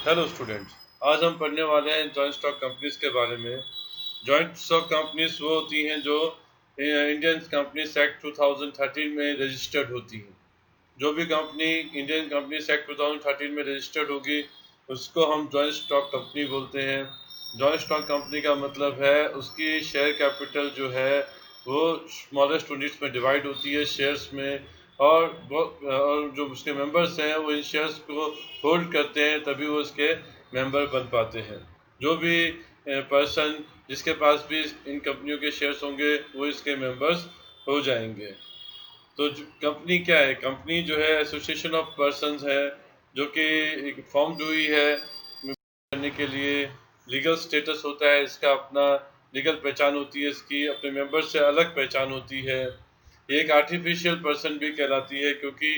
Hello students. आज हम पढ़ने वाले हैं जॉइंट स्टॉक कंपनीज के बारे में। जॉइंट स्टॉक कंपनीज वो होती हैं जो इंडियन कंपनीज एक्ट 2013 में रजिस्टर्ड होती हैं। जो भी कंपनी इंडियन कंपनीज एक्ट 2013 में रजिस्टर्ड होगी उसको हम जॉइंट स्टॉक कंपनी बोलते हैं। जॉइंट स्टॉक कंपनी का मतलब है उसकी शेयर कैपिटल जो है वो स्मॉलेस्ट यूनिट्स में डिवाइड होती है शेयर्स में, और जो उसके मेंबर्स हैं वो इन शेयर्स को होल्ड करते हैं, तभी वो उसके मेंबर बन पाते हैं। जो भी पर्सन जिसके पास भी इन कंपनियों के शेयर्स होंगे वो इसके मेंबर्स हो जाएंगे। तो कंपनी क्या है? कंपनी जो है एसोसिएशन ऑफ पर्संस है जो कि एक फॉर्म हुई है करने के लिए। लीगल स्टेटस होता है इसका, अपना लीगल पहचान होती है, इसकी अपने मेंबर से अलग पहचान होती है। ये एक आर्टिफिशियल पर्सन भी कहलाती है क्योंकि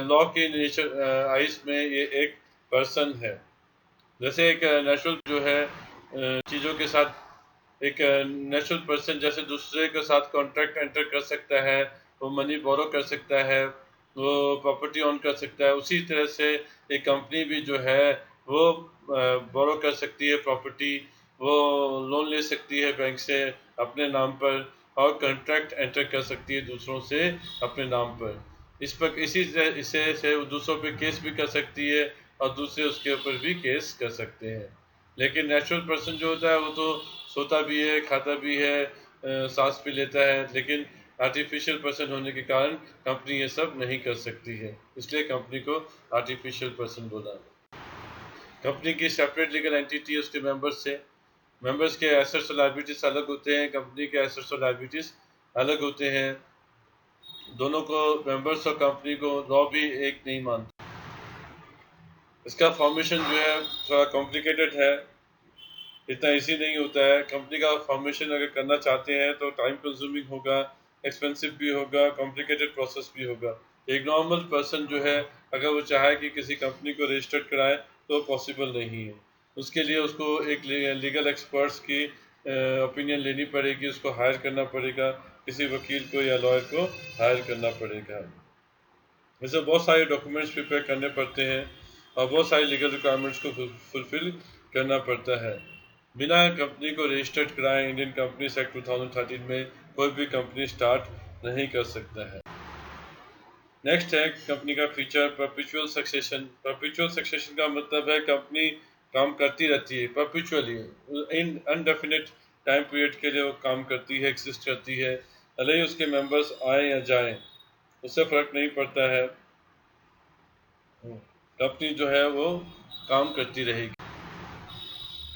लॉ के नेचर आइस में ये एक पर्सन है। जैसे एक नेचुरल जो है चीज़ों के साथ एक नेचुरल पर्सन जैसे दूसरे के साथ कॉन्ट्रैक्ट एंटर कर सकता है, वो मनी बोरो कर सकता है, वो प्रॉपर्टी ऑन कर सकता है, उसी तरह से एक कंपनी भी जो है वो बोरो कर सकती है प्रॉपर्टी, वो लोन ले सकती है बैंक से अपने नाम पर, और कॉन्ट्रैक्ट एंटर कर सकती है दूसरों से अपने नाम पर। इस पर इसी से वो दूसरों पे केस भी कर सकती है और दूसरे उसके ऊपर भी केस कर सकते हैं। लेकिन नेचुरल पर्सन जो होता है वो तो सोता भी है, खाता भी है, सांस भी लेता है, लेकिन आर्टिफिशियल पर्सन होने के कारण कंपनी ये सब नहीं कर सकती है, इसलिए कंपनी को आर्टिफिशियल पर्सन बोला। कंपनी की सेपरेट लीगल एंटिटी है उसके मेंबर्स से। मेंबर्स के एसेट्स और लायबिलिटीज अलग होते हैं, कंपनी के एसेट्स और लायबिलिटीज अलग होते हैं। दोनों को, मेंबर्स और कंपनी को, लॉ भी एक नहीं मानता। इसका फॉर्मेशन जो है थोड़ा कॉम्प्लिकेटेड है, इतना इजी नहीं होता है। कंपनी का फॉर्मेशन अगर करना चाहते हैं तो टाइम कंज्यूमिंग होगा, एक्सपेंसिव भी होगा, कॉम्प्लिकेटेड प्रोसेस भी होगा। एक नॉर्मल पर्सन जो है अगर वो चाहे कि किसी कंपनी को रजिस्टर्ड कराए तो पॉसिबल नहीं है। उसके लिए उसको एक लीगल एक्सपर्ट्स की ओपिनियन लेनी पड़ेगी, उसको हायर करना पड़ेगा, किसी वकील को या लॉयर को हायर करना पड़ेगा। वैसे बहुत सारे डॉक्यूमेंट्स प्रिपेयर करने पड़ते हैं और बहुत सारे लीगल रिक्वायरमेंट्स को फुलफिल करना पड़ता है। बिना कंपनी को रजिस्टर्ड कराए इंडियन कंपनीज एक्ट 2013 में कोई भी कंपनी स्टार्ट नहीं कर सकता है। नेक्स्ट है कंपनी का feature perpetual succession. Perpetual succession का मतलब है कंपनी काम करती रहती है परपेचुअली, इन अनडेफिनेट टाइम पीरियड के लिए वो काम करती है, एग्जिस्ट करती है, भले ही उसके मेंबर्स आए या जाएं, उससे फर्क नहीं पड़ता है, कंपनी जो है वो काम करती रहेगी।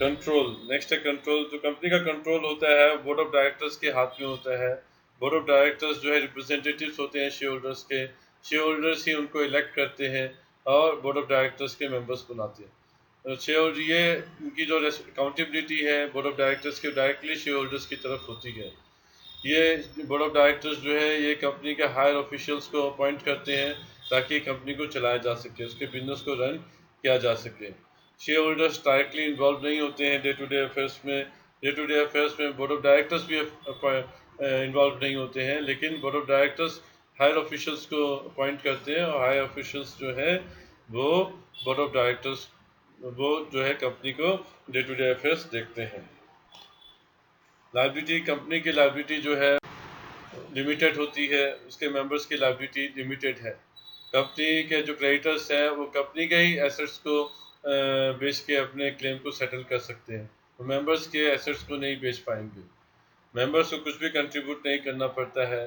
कंट्रोल, नेक्स्ट है कंट्रोल। जो कंपनी का कंट्रोल होता है बोर्ड ऑफ डायरेक्टर्स के हाथ में होता है। बोर्ड ऑफ डायरेक्टर्स जो है रिप्रेजेंटेटिव्स होते हैं शेयर होल्डर्स के, शेयर होल्डर्स ही उनको इलेक्ट करते हैं और बोर्ड ऑफ डायरेक्टर्स के मेंबर्स बनाते हैं। शेयर ये उनकी जो अकाउंटेबिलिटी है बोर्ड ऑफ डायरेक्टर्स के डायरेक्टली शेयर होल्डर्स की तरफ होती है। ये बोर्ड ऑफ डायरेक्टर्स जो है ये कंपनी के हायर ऑफिशियल्स को अपॉइंट करते हैं ताकि कंपनी को चलाया जा सके, उसके बिजनेस को रन किया जा सके। शेयर होल्डर्स डायरेक्टली इन्वॉल्व नहीं होते हैं डे टू डे अफेयर्स में। डे टू डे अफेयर्स में बोर्ड ऑफ डायरेक्टर्स भी इन्वॉल्व नहीं होते हैं, लेकिन board of directors higher officials को अपॉइंट करते हैं और हायर ऑफिशियल्स जो है वो बोर्ड ऑफ डायरेक्टर्स वो जो है कंपनी को डे टू डे अफेयर्स देखते हैं। लाइबिलिटी, कंपनी की लाइबिलिटी जो है लिमिटेड होती है, उसके मेंबर्स की लायबिलिटी लिमिटेड है। कंपनी के जो क्रेडिटर्स हैं वो कंपनी के ही एसेट्स को बेच के अपने क्लेम को सेटल कर सकते हैं, तो मेंबर्स के एसेट्स को नहीं बेच पाएंगे। मेंबर्स को कुछ भी कंट्रीब्यूट नहीं करना पड़ता है,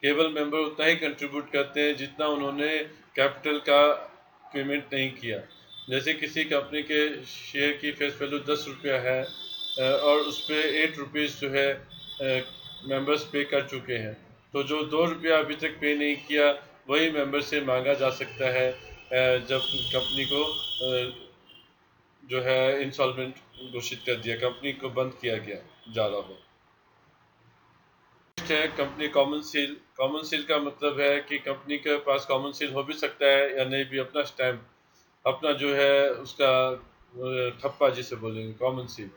केवल मेंबर उतना ही कंट्रीब्यूट करते हैं जितना उन्होंने कैपिटल का पेमेंट नहीं किया। जैसे किसी कंपनी के शेयर की फेस वैल्यू 10 रुपया है और उस पर 8 रुपीज़ जो है मेंबर्स पे कर चुके हैं, तो जो 2 रुपया अभी तक पे नहीं किया वही मेंबर से मांगा जा सकता है जब कंपनी को जो है इंसॉल्वेंट घोषित कर दिया, कंपनी को बंद किया गया जा रहा हो। नेक्स्ट है company common seal. Common seal का मतलब है कि कंपनी के पास कॉमन सील हो भी सकता है या नहीं भी, अपना स्टैम्प, अपना जो है उसका ठप्पा जिसे बोलेंगे कॉमन सील,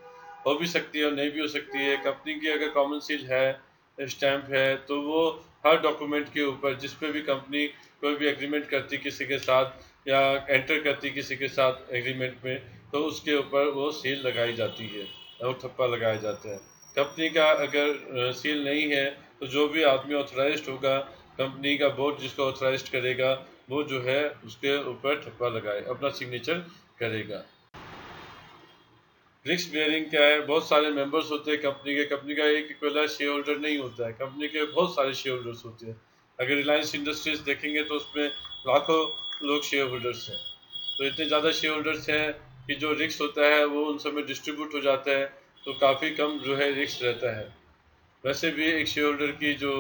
हो भी सकती है और नहीं भी हो सकती है। कंपनी की अगर कॉमन सील है, स्टैम्प है, तो वो हर डॉक्यूमेंट के ऊपर जिस पे भी कंपनी कोई भी एग्रीमेंट करती किसी के साथ या एंटर करती किसी के साथ एग्रीमेंट में, तो उसके ऊपर वो सील लगाई जाती है और ठप्पा लगाया जाता है। कंपनी का अगर सील नहीं है तो जो भी आदमी ऑथराइज्ड होगा, कंपनी का बोर्ड जिसको ऑथराइज्ड करेगा, वो जो है उसके ऊपर ठप्पा लगाए, अपना सिग्नेचर करेगा। रिस्क बेयरिंग क्या है? बहुत सारे मेंबर्स होते हैं कंपनी का एक इक्वला शेयर होल्डर नहीं होता है, कंपनी के बहुत सारे शेयर होल्डर्स होते हैं। अगर रिलायंस इंडस्ट्रीज देखेंगे तो उसमें लाखों लोग शेयर होल्डर्स हैं। तो इतने ज़्यादा शेयर होल्डर्स हैं कि जो रिस्क होता है वो उन सब में डिस्ट्रीब्यूट हो जाता है, तो काफ़ी कम जो है रिस्क रहता है। वैसे भी एक शेयर होल्डर की जो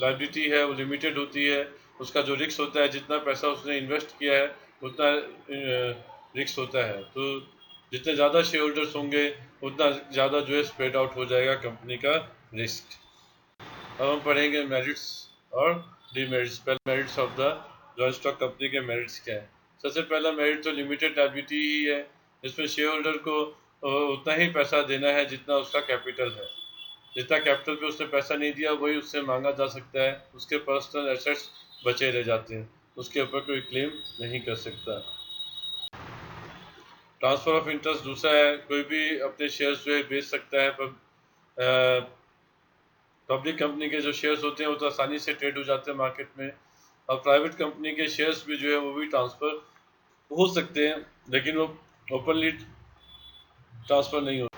लायबिलिटी है वो लिमिटेड होती है, उसका जो रिस्क होता है, जितना पैसा उसने इन्वेस्ट किया है उतना रिस्क होता है। तो जितने ज़्यादा शेयर होल्डर्स होंगे उतना ज़्यादा जो है स्प्रेड आउट हो जाएगा कंपनी का रिस्क। अब हम पढ़ेंगे मेरिट्स और डीमेरिट्स। पहले merits of the joint stock company के मेरिट्स क्या है? सबसे पहला मेरिट तो लिमिटेड लायबिलिटी ही है, जिसमें शेयर होल्डर को उतना ही पैसा देना है जितना उसका कैपिटल है। जितना कैपिटल पे उसने पैसा नहीं दिया वही उससे मांगा जा सकता है, उसके पर्सनल एसेट्स बचे रह जाते हैं, उसके ऊपर कोई क्लेम नहीं कर सकता। ट्रांसफर ऑफ इंटरेस्ट दूसरा है, कोई भी अपने शेयर्स जो है बेच सकता है, पर पब्लिक कंपनी के जो शेयर्स होते हैं वो तो आसानी से ट्रेड हो जाते हैं मार्केट में, और प्राइवेट कंपनी के शेयर्स भी जो है वो भी ट्रांसफ़र हो सकते हैं, लेकिन वो ओपनली ट्रांसफ़र नहीं होते।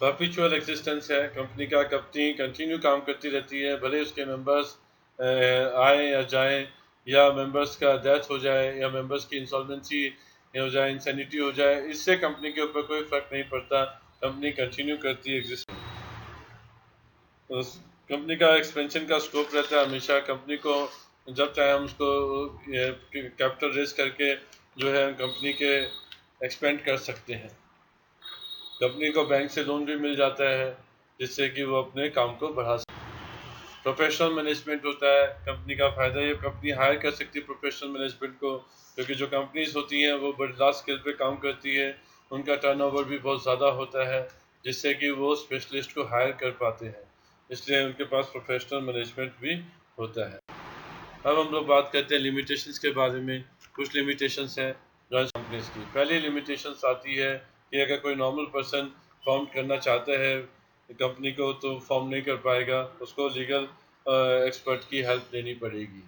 परपेचुअल एक्सिस्टेंस है कंपनी का, कंपनी कंटिन्यू काम करती रहती है, भले उसके मेंबर्स आए या जाएं, या मेंबर्स का डेथ हो जाए, या मेंबर्स की इंसॉल्वेंसी हो जाए, इंसैनिटी हो जाए, इससे कंपनी के ऊपर कोई फर्क नहीं पड़ता, कंपनी कंटिन्यू करती है एग्जिस्ट। उस कंपनी का एक्सपेंशन का स्कोप रहता है हमेशा, कंपनी को जब चाहे हम उसको कैपिटल रेज करके जो है कंपनी के एक्सपेंड कर सकते हैं। कंपनी को बैंक से लोन भी मिल जाता है, जिससे कि वो अपने काम को बढ़ा सके। प्रोफेशनल मैनेजमेंट होता है कंपनी का, फ़ायदा ये कंपनी हायर कर सकती है प्रोफेशनल मैनेजमेंट को, क्योंकि जो कंपनीज होती हैं वो बड़ी लार्ज स्केल पे काम करती है, उनका टर्नओवर भी बहुत ज़्यादा होता है, जिससे कि वो स्पेशलिस्ट को हायर कर पाते हैं, इसलिए उनके पास प्रोफेशनल मैनेजमेंट भी होता है। अब हम लोग बात करते हैं लिमिटेशंस के बारे में। कुछ लिमिटेशंस हैं जॉइंट कंपनीज की। पहली लिमिटेशंस आती है कि अगर कोई नॉर्मल पर्सन फॉर्म करना चाहता है कंपनी को तो फॉर्म नहीं कर पाएगा, उसको लीगल एक्सपर्ट की हेल्प लेनी पड़ेगी।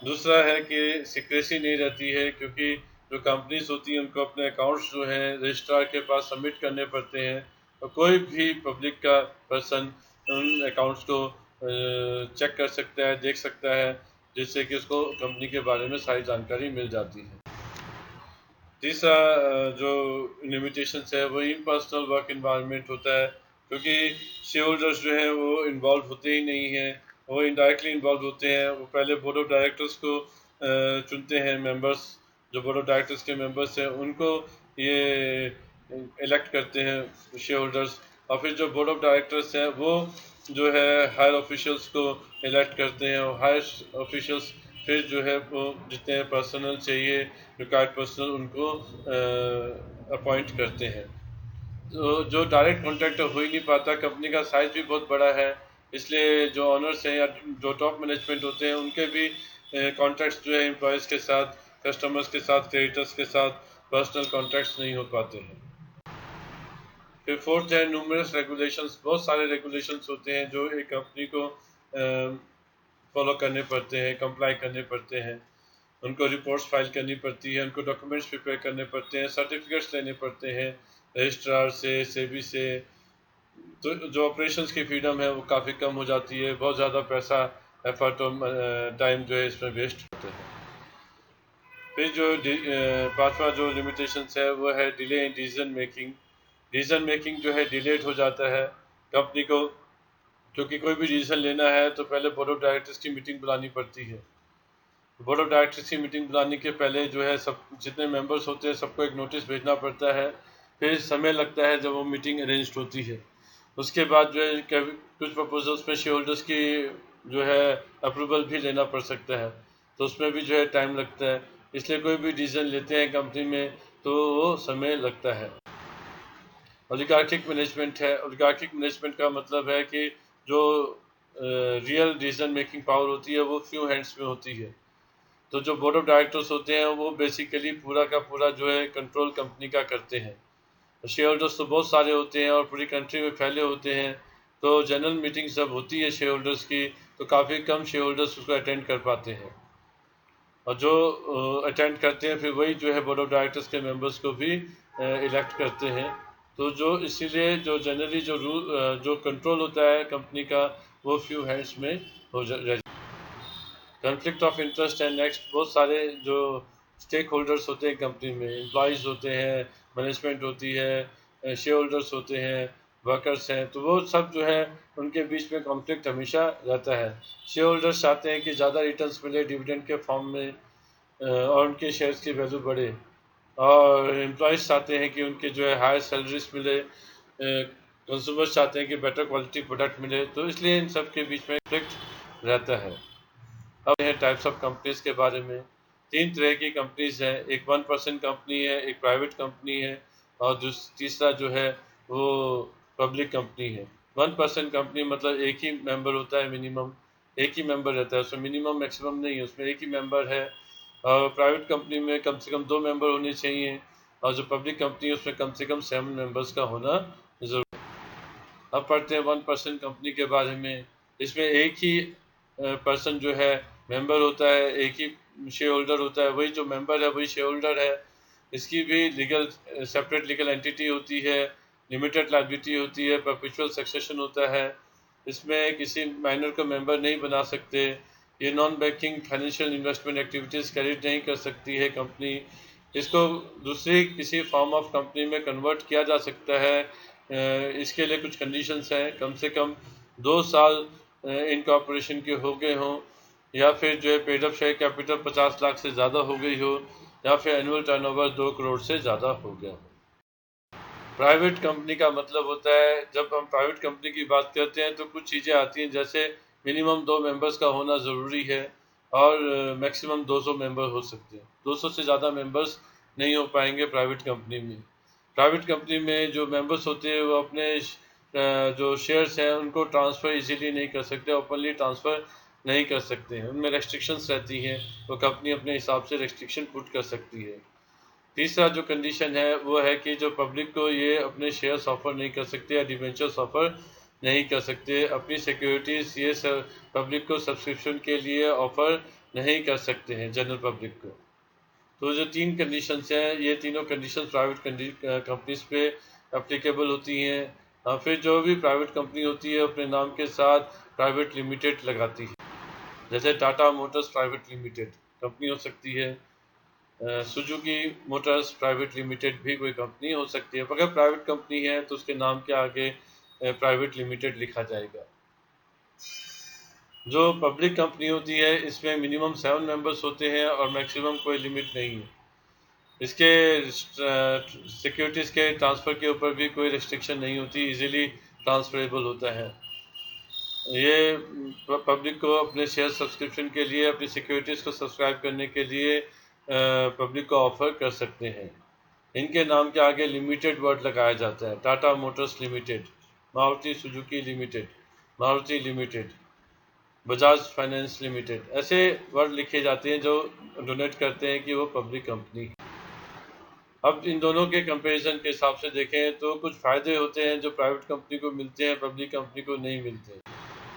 दूसरा है कि सिक्रेसी नहीं रहती है, क्योंकि जो कंपनीज होती हैं उनको अपने अकाउंट्स जो हैं रजिस्ट्रार के पास सबमिट करने पड़ते हैं, और कोई भी पब्लिक का पर्सन उन अकाउंट्स को चेक कर सकता है, देख सकता है, जिससे कि उसको कंपनी के बारे में सारी जानकारी मिल जाती है। तीसरा जो लिमिटेशंस है वो इम्पर्सनल वर्क इन्वायरमेंट होता है, क्योंकि शेयर होल्डर्स जो हैं वो इन्वॉल्व होते ही नहीं हैं, वो इनडायरेक्टली इन्वॉल्व होते हैं। वो पहले बोर्ड ऑफ डायरेक्टर्स को चुनते हैं, मेंबर्स जो बोर्ड ऑफ डायरेक्टर्स के मेंबर्स हैं उनको ये इलेक्ट करते हैं शेयर होल्डर्स, और फिर जो बोर्ड ऑफ डायरेक्टर्स हैं वो जो है हायर ऑफिशियल्स को इलेक्ट करते हैं, और हायर ऑफिशियल्स फिर जो है वो जितने पर्सनल चाहिए रिक्वायर्ड पर्सनल उनको अपॉइंट करते हैं। तो जो डायरेक्ट कॉन्ट्रैक्ट हो ही नहीं पाता, कंपनी का साइज़ भी बहुत बड़ा है, इसलिए जो ऑनर्स हैं या जो टॉप मैनेजमेंट होते हैं उनके भी कॉन्ट्रैक्ट्स जो है एम्प्लॉयज़ के साथ, कस्टमर्स के साथ, क्रेडिटर्स के साथ पर्सनल कॉन्ट्रैक्ट्स नहीं हो पाते हैं। फिर फोर्थ है न्यूमरस रेगुलेशंस। बहुत सारे रेगुलेशंस होते हैं जो एक कंपनी को फॉलो करने पड़ते हैं, कंप्लाई करने पड़ते हैं। उनको रिपोर्ट्स फाइल करनी पड़ती है, उनको डॉक्यूमेंट्स प्रिपेयर करने पड़ते हैं, सर्टिफिकेट्स लेने पड़ते हैं रजिस्ट्रार से, सेबी से। तो जो ऑपरेशंस की फ्रीडम है वो काफ़ी कम हो जाती है, बहुत ज़्यादा पैसा, एफर्ट और टाइम जो है इसमें वेस्ट होते हैं। फिर जो पांचवा जो लिमिटेशंस है वो है delay in decision making. Decision making जो है डिलेड हो जाता है कंपनी को, क्योंकि कोई भी डिसीजन लेना है तो पहले बोर्ड ऑफ डायरेक्टर्स की मीटिंग बुलानी पड़ती है। बोर्ड ऑफ डायरेक्टर्स की मीटिंग बुलाने के पहले जो है सब जितने मेंबर्स होते हैं सबको एक नोटिस भेजना पड़ता है, फिर समय लगता है जब वो मीटिंग अरेंज होती है। उसके बाद जो है कुछ प्रपोजल्स में शेयर होल्डर्स की जो है अप्रूवल भी लेना पड़ सकता है, तो उसमें भी जो है टाइम लगता है, इसलिए कोई भी डिसीजन लेते हैं कंपनी में तो वो समय लगता है। ओलिगार्किक मैनेजमेंट है। ओलिगार्किक मैनेजमेंट का मतलब है कि जो रियल डिसीजन मेकिंग पावर होती है वो फ्यू हैंड्स में होती है। तो जो बोर्ड ऑफ डायरेक्टर्स होते हैं वो बेसिकली पूरा का पूरा जो है कंट्रोल कंपनी का करते हैं। शेयर होल्डर्स तो बहुत सारे होते हैं और पूरी कंट्री में फैले होते हैं, तो जनरल मीटिंग जब होती है शेयर होल्डर्स की तो काफ़ी कम शेयर होल्डर्स उसको अटेंड कर पाते हैं, और जो अटेंड करते हैं फिर वही जो है बोर्ड ऑफ डायरेक्टर्स के मेंबर्स को भी इलेक्ट करते हैं। तो जो इसीलिए जो जनरली जो रूल जो कंट्रोल होता है कंपनी का वो फ्यू हैंड्स में हो जा कॉन्फ्लिक्ट ऑफ इंटरेस्ट है नेक्स्ट। बहुत सारे जो स्टेक होल्डर्स होते हैं कंपनी में, एम्प्लॉयज़ होते हैं, मैनेजमेंट होती है, शेयर होल्डर्स होते हैं, वर्कर्स हैं, तो वो सब जो है उनके बीच में कॉन्फ्लिक्ट हमेशा रहता है। शेयर होल्डर्स चाहते हैं कि ज़्यादा रिटर्न्स मिले डिविडेंड के फॉर्म में, और उनके शेयर्स की वैल्यू बढ़े, और एम्प्लॉयज़ चाहते हैं कि उनके जो है हायर सैलरीज मिले, कंज्यूमर्स चाहते हैं कि बेटर क्वालिटी प्रोडक्ट मिले, तो इसलिए इन सब के बीच में कॉन्फ्लिक्ट रहता है। अब है टाइप्स ऑफ कंपनीज के बारे में। 3 तरह की कंपनीज हैं, एक 1% कंपनी है, एक प्राइवेट कंपनी है, और तीसरा जो है वो पब्लिक कंपनी है। 1% कंपनी मतलब एक ही मेंबर होता है, मिनिमम एक ही मेंबर रहता है, उसमें मिनिमम मैक्सिमम नहीं है, उसमें एक ही मेंबर है। और प्राइवेट कंपनी में कम से कम 2 मेंबर होने चाहिए, और जो पब्लिक कंपनी है उसमें कम से कम 7 मेंबर्स का होना ज़रूरी। अब पढ़ते हैं 1% कंपनी के बारे में। इसमें एक ही पर्सन जो है मेंबर होता है, एक ही शेयर होल्डर होता है, वही जो मेंबर है वही शेयर होल्डर है। इसकी भी लीगल सेपरेट लीगल एंटिटी होती है, लिमिटेड लायबिलिटी होती है, परपेचुअल सक्सेशन होता है। इसमें किसी माइनर को मेंबर नहीं बना सकते। ये non banking financial investment activities carry नहीं कर सकती है कंपनी। इसको दूसरी किसी फॉर्म ऑफ कंपनी में कन्वर्ट किया जा सकता है। इसके लिए कुछ कंडीशंस हैं, कम से कम 2 साल इनकॉर्पोरेशन के हो गए हों, या फिर जो है paid up share capital 50 lakh से ज़्यादा हो गई हो, या फिर एनुअल टर्नओवर 2 करोड़ से ज़्यादा हो गया हो। प्राइवेट कंपनी का मतलब होता है, जब हम प्राइवेट कंपनी की बात करते हैं तो कुछ चीज़ें आती हैं, जैसे मिनिमम 2 मेंबर्स का होना ज़रूरी है, और मैक्सिमम 200 मेंबर हो सकते हैं। 200 से ज़्यादा मेंबर्स नहीं हो पाएंगे प्राइवेट कंपनी में। प्राइवेट कंपनी में जो मेंबर्स होते हैं वो अपने जो शेयर्स हैं उनको ट्रांसफ़र इजीली नहीं कर सकते, ओपनली ट्रांसफ़र नहीं कर सकते हैं, उनमें रेस्ट्रिक्शंस रहती हैं, तो कंपनी अपने हिसाब से रेस्ट्रिक्शन पुट कर सकती है। तीसरा जो कंडीशन है वो है कि जो पब्लिक को ये अपने शेयर्स ऑफर नहीं कर सकते या डिबेंचर्स ऑफर नहीं कर सकते, अपनी सिक्योरिटीज़ ये सब पब्लिक को सब्सक्रिप्शन के लिए ऑफर नहीं कर सकते हैं जनरल पब्लिक को। तो जो 3 कंडीशंस हैं, ये तीनों कंडीशंस प्राइवेट कंपनीज पे एप्लीकेबल होती हैं। फिर जो भी प्राइवेट कंपनी होती है अपने नाम के साथ प्राइवेट लिमिटेड लगाती है, जैसे Tata Motors private limited company हो सकती है, सुजुकी मोटर्स प्राइवेट लिमिटेड भी कोई कंपनी हो सकती है। अगर प्राइवेट कंपनी है तो उसके नाम के आगे प्राइवेट लिमिटेड लिखा जाएगा। जो पब्लिक कंपनी होती है इसमें मिनिमम 7 मेंबर्स होते हैं और मैक्सिमम कोई लिमिट नहीं है। इसके सिक्योरिटीज़ के ट्रांसफ़र के ऊपर भी कोई रिस्ट्रिक्शन नहीं होती, इजीली ट्रांसफरेबल होता है। ये पब्लिक को अपने शेयर सब्सक्रिप्शन के लिए, अपनी सिक्योरिटीज़ को सब्सक्राइब करने के लिए पब्लिक को ऑफ़र कर सकते हैं। इनके नाम के आगे लिमिटेड वर्ड लगाया जाता है, Tata Motors limited, Maruti Suzuki limited, Maruti limited, Bajaj finance limited, ऐसे वर्ड लिखे जाते हैं जो डोनेट करते हैं कि वो पब्लिक कंपनी है। अब इन दोनों के कंपैरिजन के हिसाब से देखें तो कुछ फ़ायदे होते हैं जो प्राइवेट कंपनी को मिलते हैं, पब्लिक कंपनी को नहीं मिलते।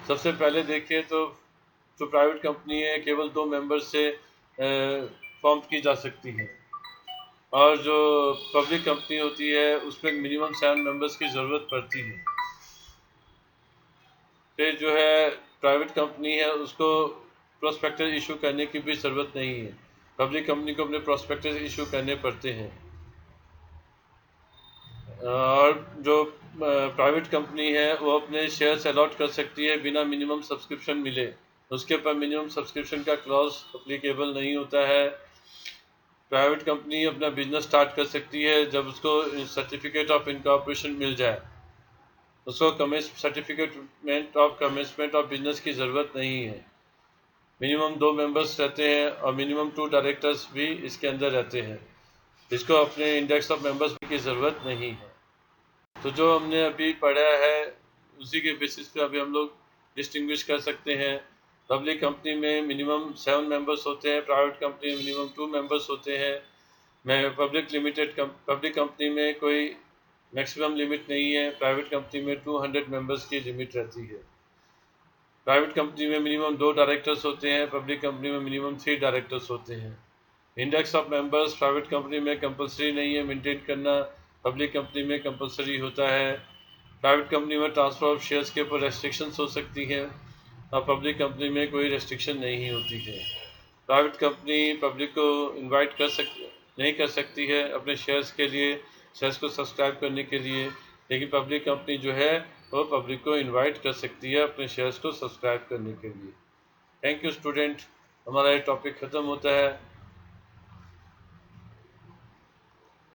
सबसे पहले देखिए तो जो प्राइवेट कंपनी है केवल 2 मेंबर से फॉर्म की जा सकती है, और जो पब्लिक कंपनी होती है उसमें मिनिमम 7 मेंबर्स की ज़रूरत पड़ती है। फिर जो है प्राइवेट कंपनी है उसको प्रोस्पेक्टस इशू करने की भी ज़रूरत नहीं है, पब्लिक कंपनी को अपने प्रोस्पेक्टस इशू करने पड़ते हैं। और जो प्राइवेट कंपनी है वो अपने शेयर्स अलॉट कर सकती है बिना मिनिमम सब्सक्रिप्शन मिले, उसके ऊपर मिनिमम सब्सक्रिप्शन का क्लॉज अप्लीकेबल नहीं होता है। प्राइवेट कंपनी अपना बिजनेस स्टार्ट कर सकती है जब उसको सर्टिफिकेट ऑफ इनकॉर्पोरेशन मिल जाए, उसको certificate of commencement of business की ज़रूरत नहीं है। मिनिमम 2 मेंबर्स रहते हैं और मिनिमम 2 डायरेक्टर्स भी इसके अंदर रहते हैं, इसको अपने इंडेक्स ऑफ मेंबर्स की ज़रूरत नहीं है। तो जो हमने अभी पढ़ा है उसी के बेसिस पे अभी हम लोग डिस्टिंग्विश कर सकते हैं। पब्लिक कंपनी में मिनिमम 7 मेंबर्स होते हैं, प्राइवेट कंपनी में मिनिमम 2 मेंबर्स होते हैं। मैं पब्लिक कंपनी में कोई मैक्सिमम लिमिट नहीं है, प्राइवेट कंपनी में 200 मेंबर्स की लिमिट रहती है। प्राइवेट कंपनी में मिनिमम 2 डायरेक्टर्स होते हैं, पब्लिक कंपनी में मिनिमम 3 डायरेक्टर्स होते हैं। Index of members private company में कंपलसरी नहीं है मेंटेन करना, पब्लिक कंपनी में कंपलसरी होता है। प्राइवेट कंपनी में ट्रांसफ़र ऑफ शेयर्स के ऊपर रेस्ट्रिक्शंस हो सकती हैं और पब्लिक कंपनी में कोई रेस्ट्रिक्शन नहीं होती है। प्राइवेट कंपनी पब्लिक को इनवाइट नहीं कर सकती है अपने शेयर्स के लिए, शेयर्स को सब्सक्राइब करने के लिए, लेकिन पब्लिक कंपनी जो है वो पब्लिक को इनवाइट कर सकती है अपने शेयर्स को सब्सक्राइब करने के लिए। थैंक यू स्टूडेंट, हमारा ये टॉपिक ख़त्म होता है।